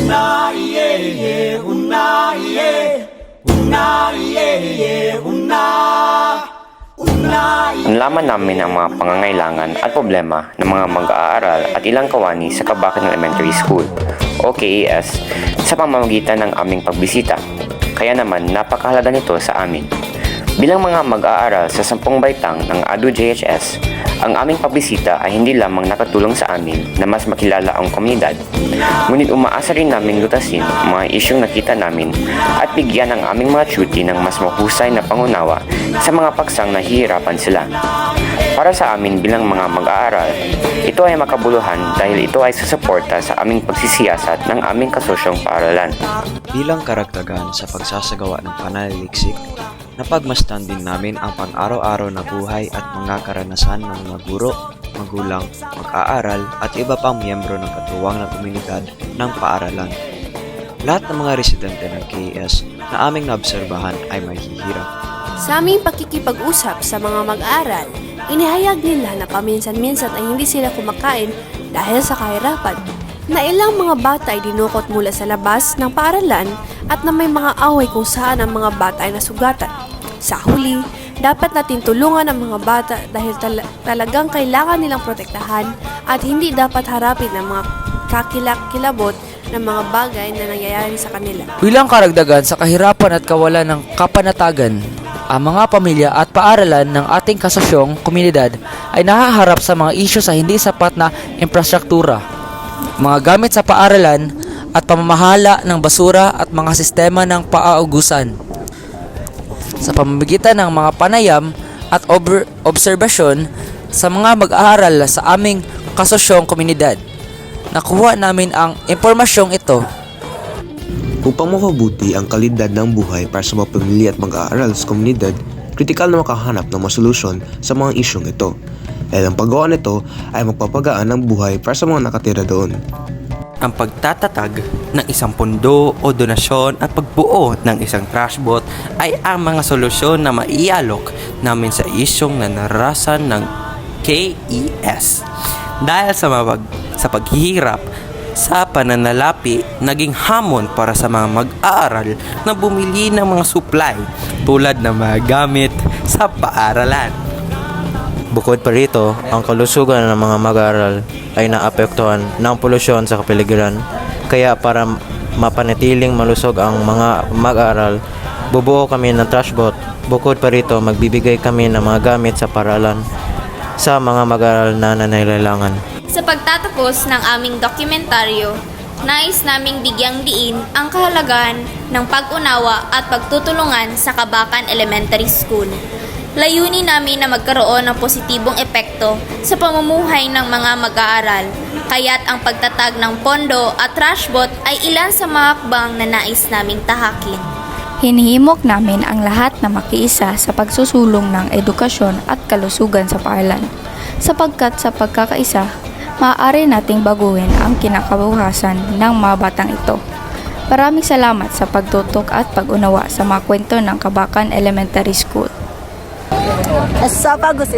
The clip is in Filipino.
Una, yeah, yeah, una, yeah. Una, yeah, yeah, una. Nalaman namin ang mga pangangailangan at problema ng mga mag-aaral at ilang kawani sa Kabakan Elementary School o KES sa pamamagitan ng aming pagbisita. Kaya naman napakahalaga nito sa amin. Bilang mga mag-aaral sa 10 baitang ng ADU JHS, ang aming pagbisita ay hindi lamang nakatulong sa amin na mas makilala ang komunidad, ngunit umaasa rin namin lutasin ang mga isyong nakita namin at bigyan ang aming mga tiyuti ng mas mahusay na pangunawa sa mga paksang nahihirapan sila. Para sa amin bilang mga mag-aaral, ito ay makabuluhan dahil ito ay susuporta sa aming pagsisiyasat ng aming kasosyong paaralan. Bilang karagdagan sa pagsasagawa ng pananaliksik, napagmasdan din namin ang pang-araw-araw na buhay at mga karanasan ng mga guro, magulang, mag-aaral at iba pang miyembro ng katuwang ng komunidad ng paaralan. Lahat ng mga residente ng KES na aming naobserbahan ay may hihirap. Sa aming pakikipag-usap sa mga mag-aaral, inihayag nila na paminsan-minsan ay hindi sila kumakain dahil sa kahirapan, na ilang mga bata ay dinukot mula sa labas ng paaralan at na may mga away kung saan ang mga bata ay nasugatan. Sa huli, dapat natin tulungan ang mga bata dahil talagang kailangan nilang protektahan at hindi dapat harapin ang mga kakilak-kilabot ng mga bagay na nangyayari sa kanila. Bilang karagdagan sa kahirapan at kawalan ng kapanatagan, ang mga pamilya at paaralan ng ating kasosyong komunidad ay nahaharap sa mga isyu sa hindi sapat na infrastruktura, mga gamit sa paaralan at pamamahala ng basura at mga sistema ng paaugusan. Sa pamamagitan ng mga panayam at obserbasyon sa mga mag-aaral sa aming kasosyong komunidad, nakuha namin ang impormasyong ito. Upang mapabuti ang kalidad ng buhay para sa mga pamilya at mag-aaral sa komunidad, kritikal na makahanap ng mga solusyon sa mga isyong ito. Dahil ang paggawa nito ay magpapagaan ng buhay para sa mga nakatira doon. Ang pagtatatag ng isang pondo o donasyon at pagbuo ng isang trash bot ay ang mga solusyon na maialok namin sa isyong na narasan ng KES. Dahil sa paghihirap sa pananalapi, naging hamon para sa mga mag-aaral na bumili ng mga supply tulad ng mga gamit sa paaralan. Bukod pa rito, ang kalusugan ng mga mag-aaral ay naapektuhan ng polusyon sa kapaligiran. Kaya para mapanatiling malusog ang mga mag-aaral, bubuo kami ng trash bot. Bukod pa rito, magbibigay kami ng mga gamit sa paaralan sa mga mag-aaral na nangangailangan. Sa pagtatapos ng aming dokumentaryo, nais naming bigyang diin ang kahalagahan ng pag-unawa at pagtutulungan sa Kabakan Elementary School. Layunin namin na magkaroon ng positibong epekto sa pamumuhay ng mga mag-aaral, kaya't ang pagtatag ng pondo at trash bot ay ilan sa mga hakbang na nais naming tahakin. Hinihimok namin ang lahat na makiisa sa pagsusulong ng edukasyon at kalusugan sa paaralan, sapagkat sa pagkakaisa, maaari nating baguhin ang kinakabuhasan ng mga batang ito. Maraming salamat sa pagtutok at pag-unawa sa mga kwento ng Kabakan Elementary School. Esophagus.